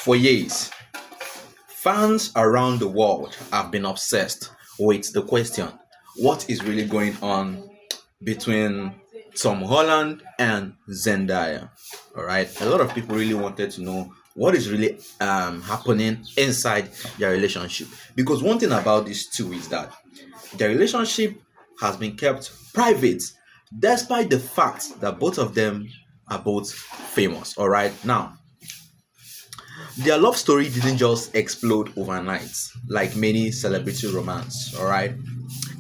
For years, fans around the world have been obsessed with the question, what is really going on between Tom Holland and Zendaya? All right, a lot of people really wanted to know what is really happening inside their relationship, because one thing about these two is that their relationship has been kept private despite the fact that both of them are both famous. All right, now their love story didn't just explode overnight like many celebrity romance, all right?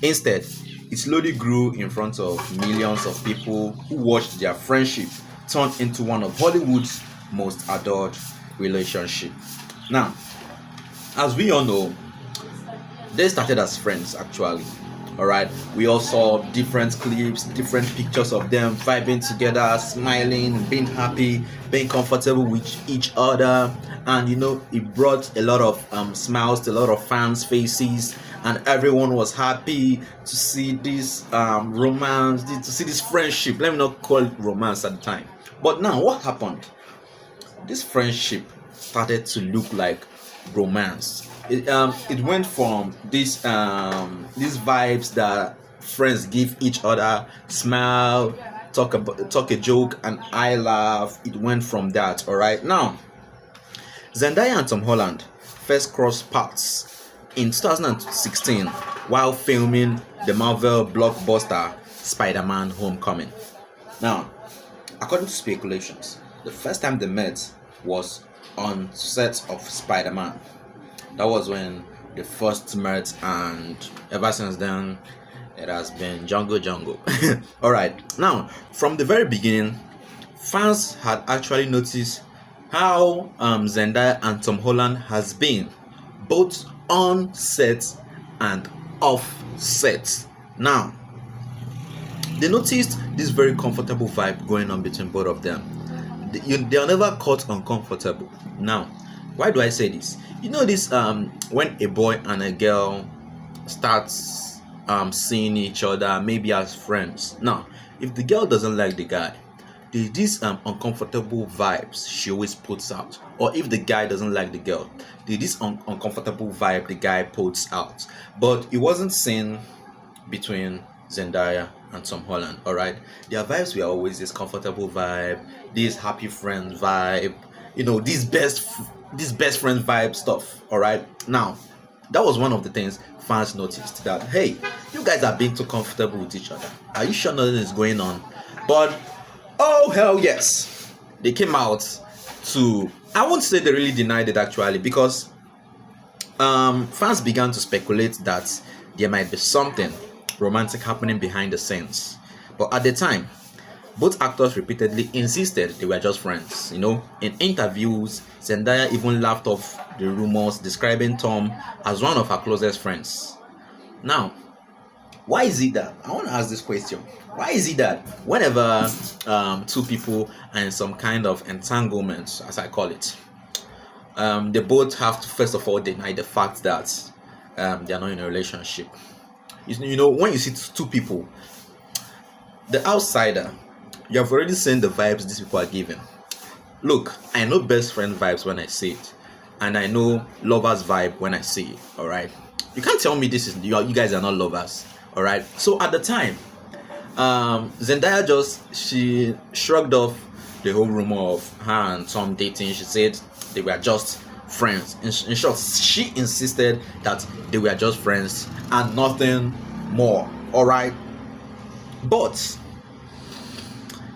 Instead, it slowly grew in front of millions of people who watched their friendship turn into one of Hollywood's most adored relationship. Now, as we all know, they started as friends actually. All right, we all saw different clips, different pictures of them vibing together, smiling, being happy, being comfortable with each other, and it brought a lot of smiles to a lot of fans' faces, and everyone was happy to see this romance, to see this friendship. Let me not call it romance at the time, but now what happened? This friendship started to look like romance. It went from these vibes that friends give each other, smile, talk a joke, and I laugh. It went from that. All right. Now, Zendaya and Tom Holland first crossed paths in 2016 while filming the Marvel blockbuster Spider-Man: Homecoming. Now, according to speculations, the first time they met was on set of Spider-Man. That was when they first met, and ever since then, it has been jungle. All right. Now, from the very beginning, fans had actually noticed how Zendaya and Tom Holland has been both on set and off set. Now, they noticed this very comfortable vibe going on between both of them. They are never caught uncomfortable. Now, why do I say this? This when a boy and a girl starts seeing each other maybe as friends. Now, if the girl doesn't like the guy, there's these uncomfortable vibes she always puts out. Or if the guy doesn't like the girl, there's this uncomfortable vibe the guy puts out. But it wasn't seen between Zendaya and Tom Holland. All right, their vibes were always this comfortable vibe, this happy friend vibe, this best friend vibe stuff. All right, now that was one of the things fans noticed, that hey, you guys are being too comfortable with each other. Are you sure nothing is going on? But oh hell yes, they came out to, I won't say they really denied it actually, because fans began to speculate that there might be something romantic happening behind the scenes. But at the time, both actors repeatedly insisted they were just friends. In interviews, Zendaya even laughed off the rumors, describing Tom as one of her closest friends. Now, why is it that, I want to ask this question, why is it that whenever two people are in some kind of entanglement, as I call it, they both have to first of all deny the fact that they are not in a relationship? When you see two people, the outsider, you have already seen the vibes these people are giving. Look, I know best friend vibes when I see it, and I know lovers vibe when I see it. All right, you can't tell me this is you guys are not lovers. All right. So at the time, Zendaya she shrugged off the whole rumor of her and Tom dating. She said they were just friends. In short, she insisted that they were just friends and nothing more. All right, but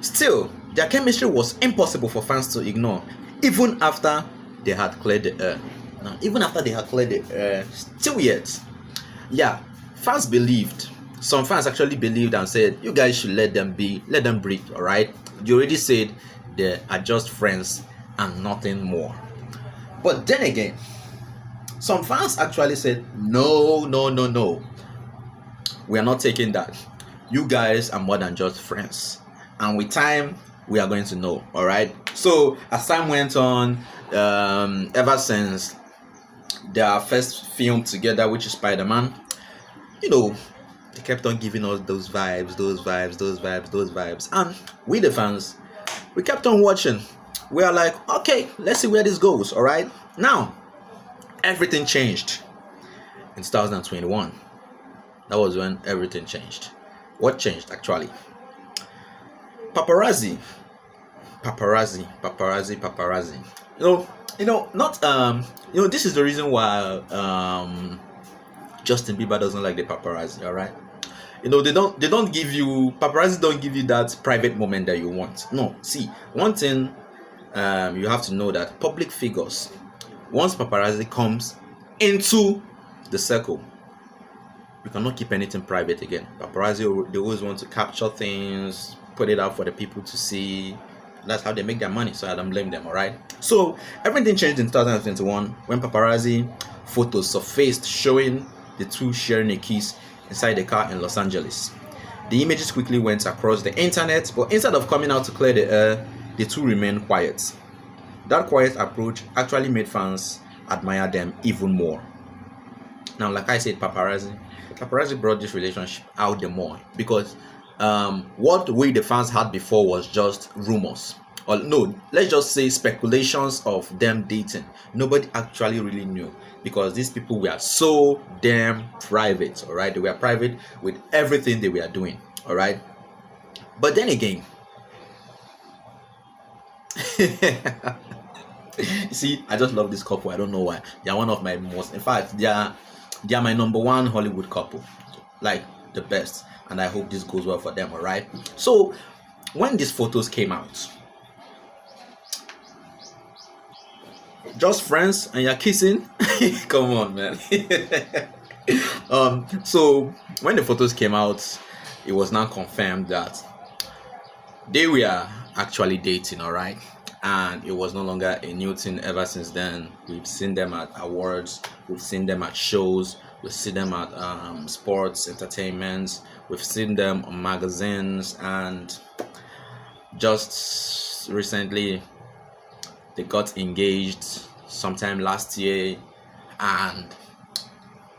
still, their chemistry was impossible for fans to ignore, even after they had cleared the air. Now, even after they had cleared the air, still yet, yeah, some fans actually believed and said, you guys should let them breathe, all right? You already said they are just friends and nothing more. But then again, some fans actually said, no, we are not taking that. You guys are more than just friends. And with time, we are going to know, all right? So as time went on, ever since their first film together, which is Spider-Man, they kept on giving us those vibes, and we the fans, we kept on watching. we are like, okay, let's see where this goes. All right, now everything changed in 2021. That was when everything changed. What changed actually? Paparazzi, paparazzi. Not this is the reason why Justin Bieber doesn't like the paparazzi. All right, they don't give you, paparazzi don't give you that private moment that you want. No, see, one thing you have to know that public figures, once paparazzi comes into the circle, you cannot keep anything private again. Paparazzi, they always want to capture things, put it out for the people to see. That's how they make their money, so I don't blame them. All right, so everything changed in 2021 when paparazzi photos surfaced showing the two sharing a kiss inside the car in Los Angeles. The images quickly went across the internet, but instead of coming out to clear the air, the two remained quiet. That quiet approach actually made fans admire them even more. Now, like I said, paparazzi brought this relationship out the more, because what we the fans had before was just rumors, or no, let's just say speculations of them dating. Nobody actually really knew, because these people were so damn private. All right, they were private with everything they were doing. All right, but then again, see, I just love this couple. I don't know why. They are one of my most, in fact, they are my number one Hollywood couple, like the best. And I hope this goes well for them. All right, so when these photos came out, just friends and you're kissing. Come on, man. So when the photos came out, it was now confirmed that they were actually dating. All right, and it was no longer a new thing. Ever since then, we've seen them at awards, we've seen them at shows, we've seen them at sports entertainments, we've seen them on magazines, and just recently they got engaged sometime last year, and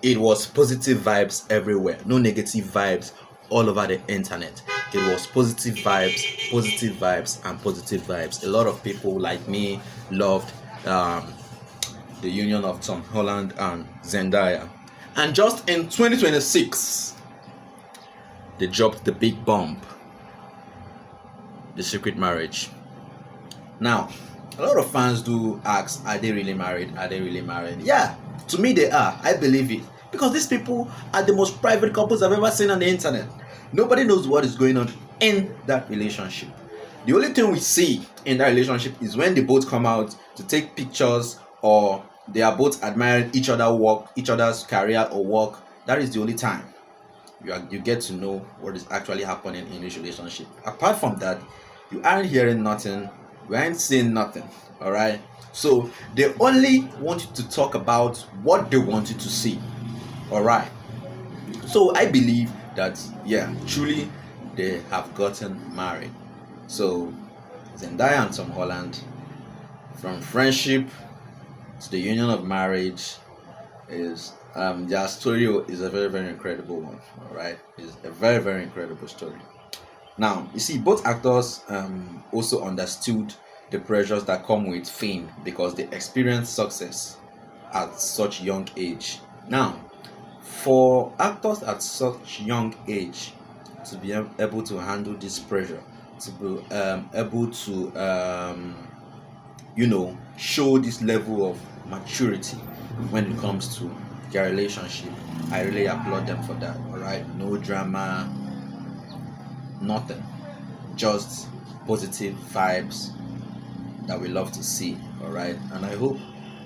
it was positive vibes everywhere, no negative vibes all over the internet. It was positive vibes, and positive vibes. A lot of people like me loved the union of Tom Holland and Zendaya. And just in 2026, they dropped the big bomb, the secret marriage. Now, a lot of fans do ask, are they really married? Are they really married? Yeah, to me they are. I believe it. Because these people are the most private couples I've ever seen on the internet. Nobody knows what is going on in that relationship. The only thing we see in that relationship is when they both come out to take pictures, or they are both admiring each other's career or work. That is the only time you get to know what is actually happening in this relationship. Apart from that, you aren't hearing nothing, you aren't seeing nothing. All right, so they only want you to talk about what they want you to see. All right, so I believe that, yeah, truly they have gotten married. So Zendaya and Tom Holland, from friendship to the union of marriage, is their story is a very, very incredible one. All right, it's a very, very incredible story. Now, you see, both actors also understood the pressures that come with fame, because they experienced success at such young age. Now, for actors at such young age to be able to handle this pressure, to be able to show this level of maturity when it comes to their relationship, I really applaud them for that. All right, no drama, nothing, just positive vibes that we love to see. All right, and I hope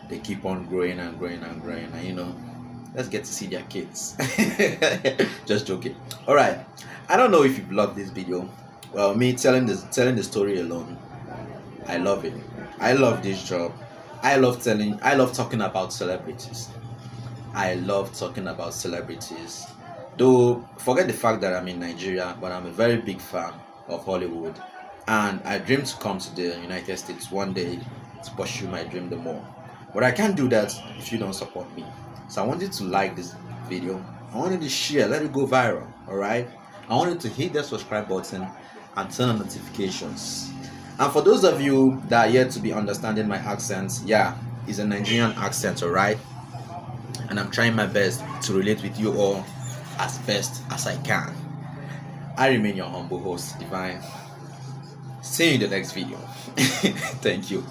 they keep on growing and growing and growing, and let's get to see their kids. Just joking. All right, I don't know if you've loved this video. Well, me telling the story alone, I love it. I love this job. I love talking about celebrities. I love talking about celebrities. Though, forget the fact that I'm in Nigeria, but I'm a very big fan of Hollywood, and I dream to come to the United States one day to pursue my dream the more. But I can't do that if you don't support me. So I want you to like this video. I want you to share, let it go viral. All right. I want you to hit the subscribe button and turn on notifications. And for those of you that are yet to be understanding my accents, yeah, it's a Nigerian accent, alright? And I'm trying my best to relate with you all as best as I can. I remain your humble host, Divine. See you in the next video. Thank you.